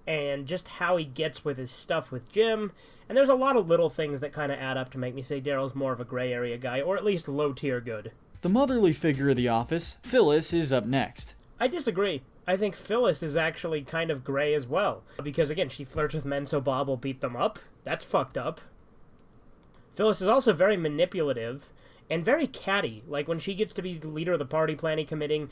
And just how he gets with his stuff with Jim. And there's a lot of little things that kind of add up to make me say Daryl's more of a gray area guy, or at least low-tier good. The motherly figure of the office, Phyllis, is up next. I disagree. I think Phyllis is actually kind of gray as well. Because, again, she flirts with men so Bob will beat them up. That's fucked up. Phyllis is also very manipulative and very catty. Like, when she gets to be the leader of the party planning committee,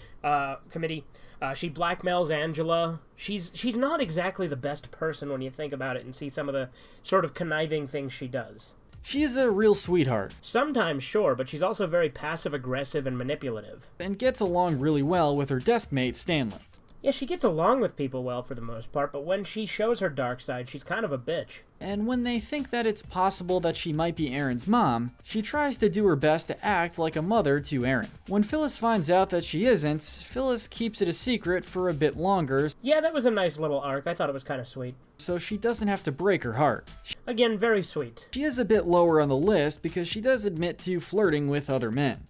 she blackmails Angela. She's not exactly the best person when you think about it and see some of the sort of conniving things she does. She is a real sweetheart. Sometimes, sure, but she's also very passive-aggressive and manipulative. And gets along really well with her desk mate, Stanley. Yeah, she gets along with people well for the most part, but when she shows her dark side, she's kind of a bitch. And when they think that it's possible that she might be Aaron's mom, she tries to do her best to act like a mother to Aaron. When Phyllis finds out that she isn't, Phyllis keeps it a secret for a bit longer. Yeah, that was a nice little arc. I thought it was kind of sweet. So she doesn't have to break her heart. Again, very sweet. She is a bit lower on the list because she does admit to flirting with other men.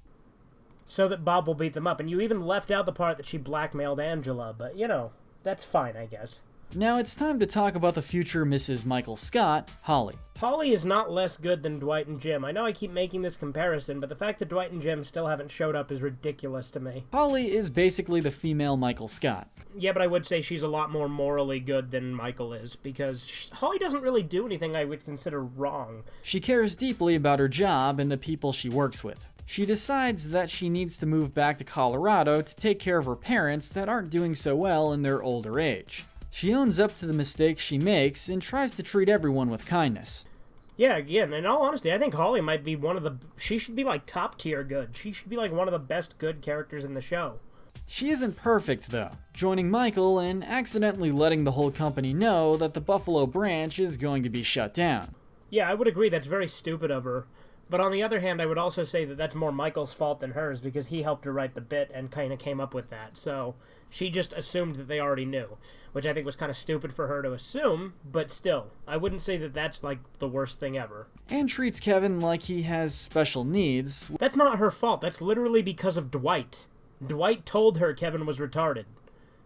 So that Bob will beat them up, and you even left out the part that she blackmailed Angela, but, that's fine, I guess. Now it's time to talk about the future Mrs. Michael Scott, Holly. Holly is not less good than Dwight and Jim. I know I keep making this comparison, but the fact that Dwight and Jim still haven't showed up is ridiculous to me. Holly is basically the female Michael Scott. Yeah, but I would say she's a lot more morally good than Michael is, because Holly doesn't really do anything I would consider wrong. She cares deeply about her job and the people she works with. She decides that she needs to move back to Colorado to take care of her parents that aren't doing so well in their older age. She owns up to the mistakes she makes and tries to treat everyone with kindness. Yeah, again, in all honesty, I think Holly might be she should be like top tier good. She should be like one of the best good characters in the show. She isn't perfect though, joining Michael and accidentally letting the whole company know that the Buffalo branch is going to be shut down. Yeah, I would agree that's very stupid of her. But on the other hand, I would also say that that's more Michael's fault than hers, because he helped her write the bit and kind of came up with that. So she just assumed that they already knew, which I think was kind of stupid for her to assume, but still, I wouldn't say that that's like the worst thing ever. And treats Kevin like he has special needs. That's not her fault. That's literally because of Dwight. Dwight told her Kevin was retarded.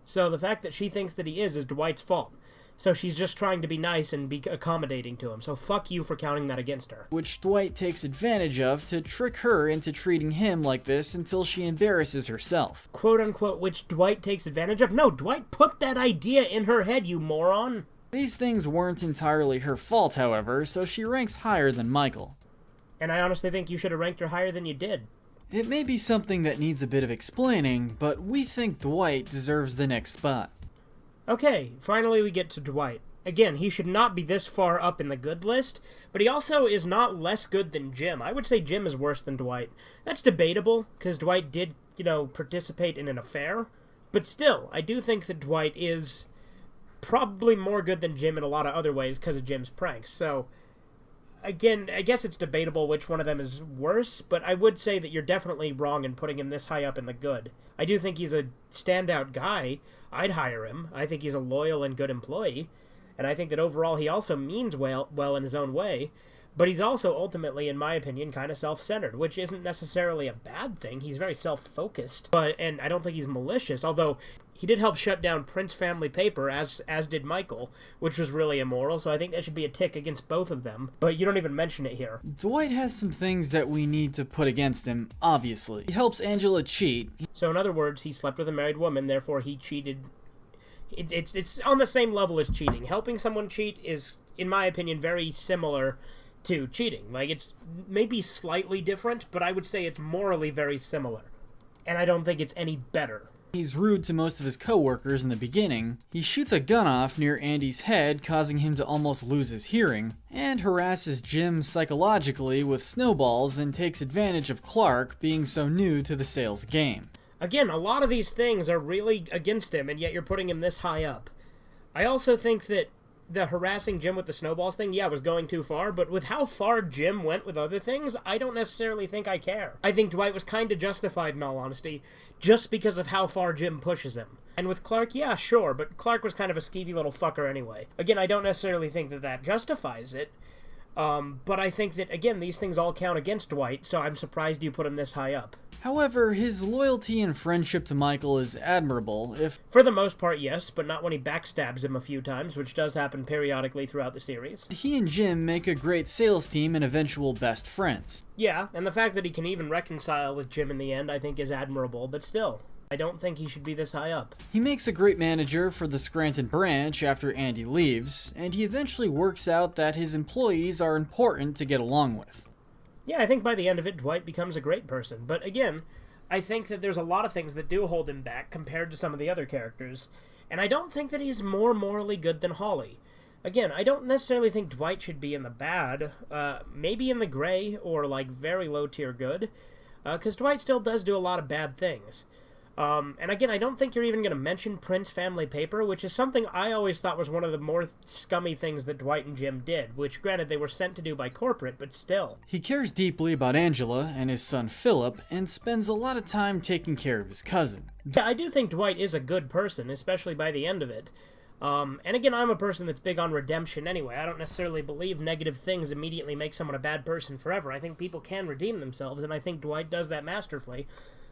So the fact that she thinks that he is Dwight's fault. So she's just trying to be nice and be accommodating to him. So fuck you for counting that against her. Which Dwight takes advantage of to trick her into treating him like this until she embarrasses herself. Quote unquote, which Dwight takes advantage of? No, Dwight put that idea in her head, you moron. These things weren't entirely her fault, however, so she ranks higher than Michael. And I honestly think you should have ranked her higher than you did. It may be something that needs a bit of explaining, but we think Dwight deserves the next spot. Okay, finally we get to Dwight. Again, he should not be this far up in the good list, but he also is not less good than Jim. I would say Jim is worse than Dwight. That's debatable, because Dwight did, participate in an affair. But still, I do think that Dwight is probably more good than Jim in a lot of other ways because of Jim's pranks. So, again, I guess it's debatable which one of them is worse, but I would say that you're definitely wrong in putting him this high up in the good. I do think he's a standout guy. I'd hire him. I think he's a loyal and good employee. And I think that overall he also means well in his own way. But he's also ultimately, in my opinion, kind of self-centered, which isn't necessarily a bad thing. He's very self-focused, and I don't think he's malicious, although he did help shut down Prince family paper, as did Michael, which was really immoral, so I think that should be a tick against both of them, but you don't even mention it here. Dwight has some things that we need to put against him, obviously. He helps Angela cheat. So in other words, he slept with a married woman, therefore he cheated. It's on the same level as cheating. Helping someone cheat is, in my opinion, very similar to cheating. Like, it's maybe slightly different, but I would say it's morally very similar. And I don't think it's any better. He's rude to most of his coworkers in the beginning. He shoots a gun off near Andy's head, causing him to almost lose his hearing, and harasses Jim psychologically with snowballs and takes advantage of Clark being so new to the sales game. Again, a lot of these things are really against him, and yet you're putting him this high up. I also think that the harassing Jim with the snowballs thing, yeah, was going too far, but with how far Jim went with other things, I don't necessarily think I care. I think Dwight was kind of justified, in all honesty, just because of how far Jim pushes him. And with Clark, yeah, sure, but Clark was kind of a skeevy little fucker anyway. Again, I don't necessarily think that justifies it, but I think that, again, these things all count against Dwight, so I'm surprised you put him this high up. However, his loyalty and friendship to Michael is admirable, For the most part, yes, but not when he backstabs him a few times, which does happen periodically throughout the series. He and Jim make a great sales team and eventual best friends. Yeah, and the fact that he can even reconcile with Jim in the end, I think is admirable, but still, I don't think he should be this high up. He makes a great manager for the Scranton branch after Andy leaves, and he eventually works out that his employees are important to get along with. Yeah, I think by the end of it, Dwight becomes a great person. But again, I think that there's a lot of things that do hold him back compared to some of the other characters. And I don't think that he's more morally good than Holly. Again, I don't necessarily think Dwight should be in the bad. Maybe in the gray or, like, very low tier good. Because Dwight still does do a lot of bad things. And again, I don't think you're even going to mention Prince family paper, which is something I always thought was one of the more scummy things that Dwight and Jim did, which granted they were sent to do by corporate, but still. He cares deeply about Angela and his son Philip, and spends a lot of time taking care of his cousin. Yeah, I do think Dwight is a good person, especially by the end of it. And again, I'm a person that's big on redemption anyway. I don't necessarily believe negative things immediately make someone a bad person forever. I think people can redeem themselves, and I think Dwight does that masterfully.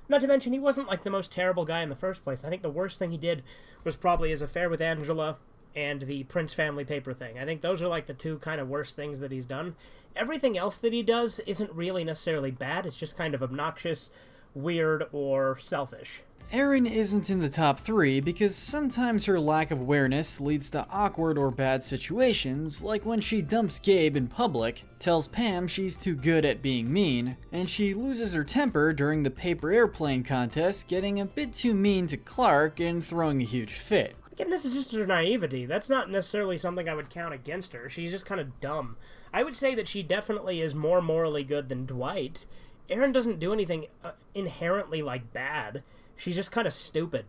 Not to mention, he wasn't, like, the most terrible guy in the first place. I think the worst thing he did was probably his affair with Angela and the Prince family paper thing. I think those are, like, the two kind of worst things that he's done. Everything else that he does isn't really necessarily bad. It's just kind of obnoxious, weird, or selfish. Erin isn't in the top 3 because sometimes her lack of awareness leads to awkward or bad situations, like when she dumps Gabe in public, tells Pam she's too good at being mean, and she loses her temper during the paper airplane contest, getting a bit too mean to Clark and throwing a huge fit. Again, this is just her naivety. That's not necessarily something I would count against her. She's just kind of dumb. I would say that she definitely is more morally good than Dwight. Erin doesn't do anything inherently, like, bad. She's just kind of stupid.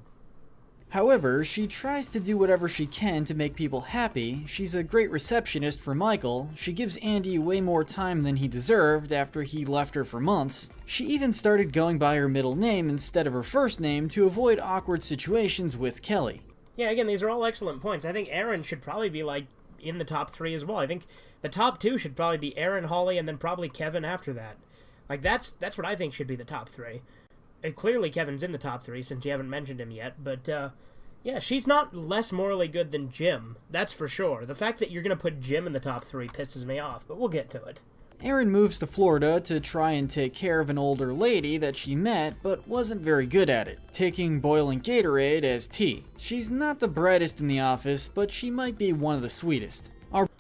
However, she tries to do whatever she can to make people happy. She's a great receptionist for Michael. She gives Andy way more time than he deserved after he left her for months. She even started going by her middle name instead of her first name to avoid awkward situations with Kelly. Yeah, again, these are all excellent points. I think Erin should probably be, like, in the top 3 as well. I think the top 2 should probably be Erin, Holly, and then probably Kevin after that. Like, that's what I think should be the top 3. Clearly Kevin's in the top 3 since you haven't mentioned him yet, but yeah, she's not less morally good than Jim, that's for sure. The fact that you're going to put Jim in the top 3 pisses me off, but we'll get to it. Erin moves to Florida to try and take care of an older lady that she met but wasn't very good at it, taking boiling Gatorade as tea. She's not the brightest in the office, but she might be one of the sweetest.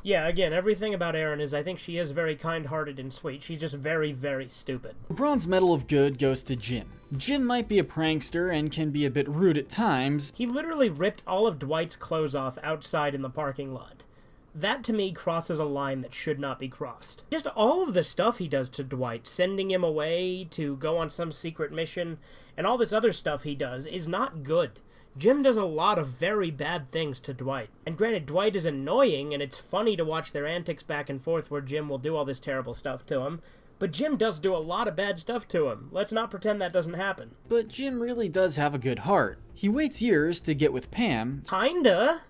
Yeah, again, everything about Erin is I think she is very kind-hearted and sweet. She's just very, very stupid. The Bronze Medal of Good goes to Jim. Jim might be a prankster and can be a bit rude at times. He literally ripped all of Dwight's clothes off outside in the parking lot. That, to me, crosses a line that should not be crossed. Just all of the stuff he does to Dwight, sending him away to go on some secret mission, and all this other stuff he does, is not good. Jim does a lot of very bad things to Dwight. And granted, Dwight is annoying, and it's funny to watch their antics back and forth where Jim will do all this terrible stuff to him. But Jim does do a lot of bad stuff to him. Let's not pretend that doesn't happen. But Jim really does have a good heart. He waits years to get with Pam. Kinda.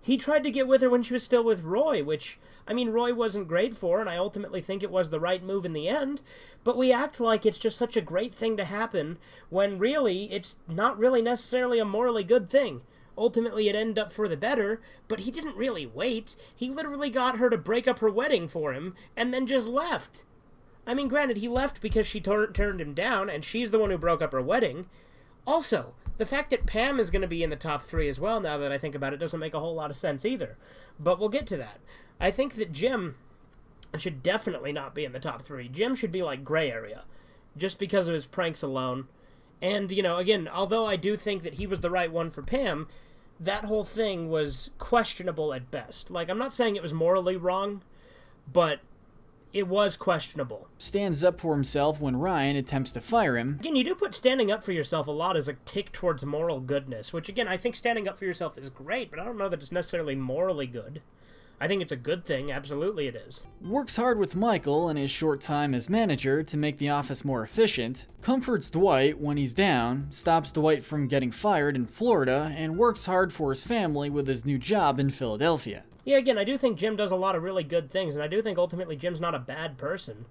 He tried to get with her when she was still with Roy, which I mean, Roy wasn't great for, and I ultimately think it was the right move in the end, but we act like it's just such a great thing to happen, when really, it's not really necessarily a morally good thing. Ultimately, it ended up for the better, but he didn't really wait. He literally got her to break up her wedding for him, and then just left. I mean, granted, he left because she turned him down, and she's the one who broke up her wedding. Also, the fact that Pam is going to be in the top 3 as well, now that I think about it, doesn't make a whole lot of sense either. But we'll get to that. I think that Jim should definitely not be in the top 3. Jim should be like gray area, just because of his pranks alone. And, you know, again, although I do think that he was the right one for Pam, that whole thing was questionable at best. Like, I'm not saying it was morally wrong, but it was questionable. Stands up for himself when Ryan attempts to fire him. Again, you do put standing up for yourself a lot as a tick towards moral goodness, which, again, I think standing up for yourself is great, but I don't know that it's necessarily morally good. I think it's a good thing, absolutely it is. Works hard with Michael in his short time as manager to make the office more efficient, comforts Dwight when he's down, stops Dwight from getting fired in Florida, and works hard for his family with his new job in Philadelphia. Yeah, again, I do think Jim does a lot of really good things, and I do think ultimately Jim's not a bad person,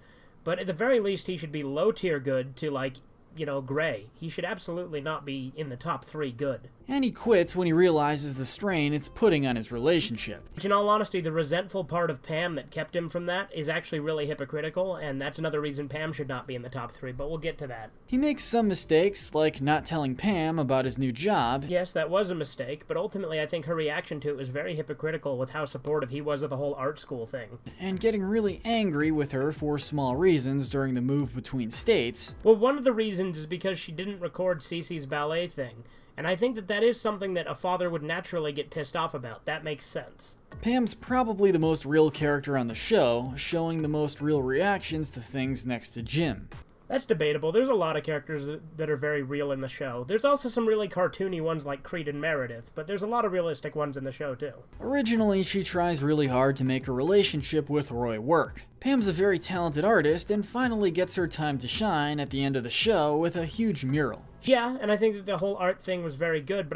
but at the very least he should be low-tier good to, like, you know, gray. He should absolutely not be in the top 3 good. And he quits when he realizes the strain it's putting on his relationship. But in all honesty, the resentful part of Pam that kept him from that is actually really hypocritical, and that's another reason Pam should not be in the top 3, but we'll get to that. He makes some mistakes, like not telling Pam about his new job. Yes, that was a mistake, but ultimately I think her reaction to it was very hypocritical with how supportive he was of the whole art school thing. And getting really angry with her for small reasons during the move between states. Well, one of the reasons is because she didn't record Cece's ballet thing. And I think that that is something that a father would naturally get pissed off about. That makes sense. Pam's probably the most real character on the show, showing the most real reactions to things next to Jim. That's debatable. There's a lot of characters that are very real in the show. There's also some really cartoony ones like Creed and Meredith, but there's a lot of realistic ones in the show too. Originally, she tries really hard to make her relationship with Roy work. Pam's a very talented artist and finally gets her time to shine at the end of the show with a huge mural. Yeah, and I think that the whole art thing was very good,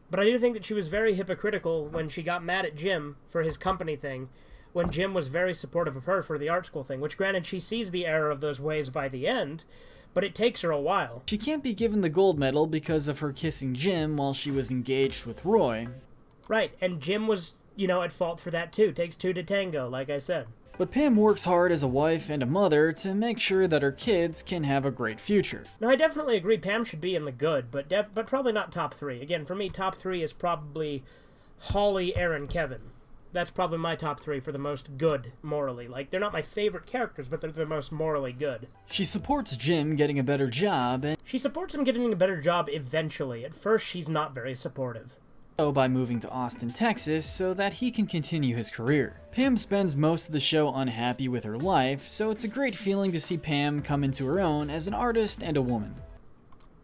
but I do think that she was very hypocritical when she got mad at Jim for his company thing, when Jim was very supportive of her for the art school thing, which granted she sees the error of those ways by the end, but it takes her a while. She can't be given the gold medal because of her kissing Jim while she was engaged with Roy. Right, and Jim was, you know, at fault for that too. Takes 2 to tango, like I said. But Pam works hard as a wife and a mother to make sure that her kids can have a great future. No, I definitely agree Pam should be in the good, but probably not top 3. Again, for me, top 3 is probably Holly, Aaron, Kevin. That's probably my top 3 for the most good, morally. Like, they're not my favorite characters, but they're the most morally good. She supports Jim getting a better job, and she supports him getting a better job eventually. At first, she's not very supportive. By moving to Austin, Texas, so that he can continue his career. Pam spends most of the show unhappy with her life, so it's a great feeling to see Pam come into her own as an artist and a woman.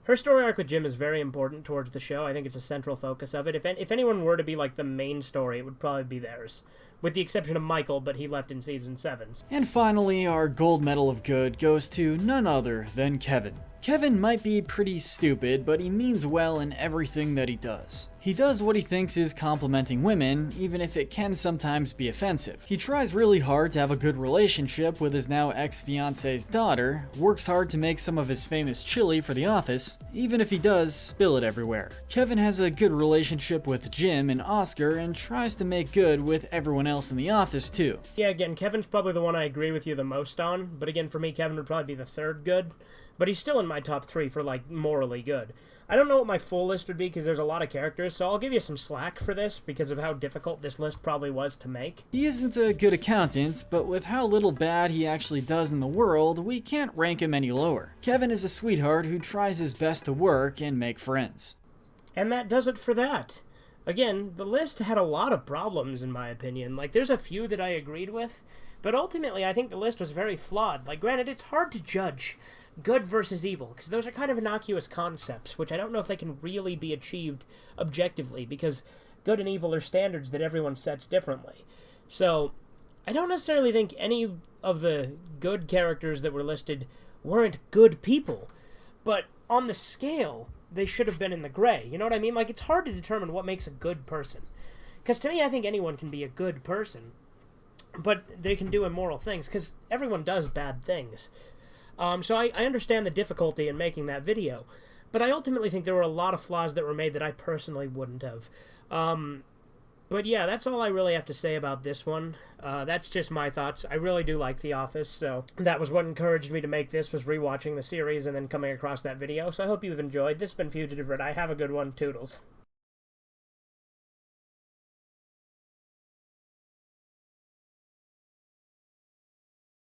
Her story arc with Jim is very important towards the show. I think it's a central focus of it. If anyone were to be like the main story, it would probably be theirs. With the exception of Michael, but he left in season 7. And finally, our gold medal of good goes to none other than Kevin. Kevin might be pretty stupid, but he means well in everything that he does. He does what he thinks is complimenting women, even if it can sometimes be offensive. He tries really hard to have a good relationship with his now ex-fiance's daughter, works hard to make some of his famous chili for the office, even if he does spill it everywhere. Kevin has a good relationship with Jim and Oscar and tries to make good with everyone else in the office too. Yeah, again, Kevin's probably the one I agree with you the most on, but again, for me, Kevin would probably be the 3rd good. But he's still in my top 3 for, like, morally good. I don't know what my full list would be because there's a lot of characters, so I'll give you some slack for this because of how difficult this list probably was to make. He isn't a good accountant, but with how little bad he actually does in the world, we can't rank him any lower. Kevin is a sweetheart who tries his best to work and make friends. And that does it for that. Again, the list had a lot of problems, in my opinion. Like, there's a few that I agreed with, but ultimately I think the list was very flawed. Like, granted, it's hard to judge good versus evil, because those are kind of innocuous concepts, which I don't know if they can really be achieved objectively, because good and evil are standards that everyone sets differently. So, I don't necessarily think any of the good characters that were listed weren't good people, but on the scale, they should have been in the gray. You know what I mean? Like, it's hard to determine what makes a good person. Because to me, I think anyone can be a good person. but they can do immoral things, because everyone does bad things. So I understand the difficulty in making that video, but I ultimately think there were a lot of flaws that were made that I personally wouldn't have. But yeah, that's all I really have to say about this one. That's just my thoughts. I really do like The Office, so that was what encouraged me to make this, was rewatching the series and then coming across that video. So I hope you've enjoyed. This has been Fugitive Red Eye. Have a good one. Toodles.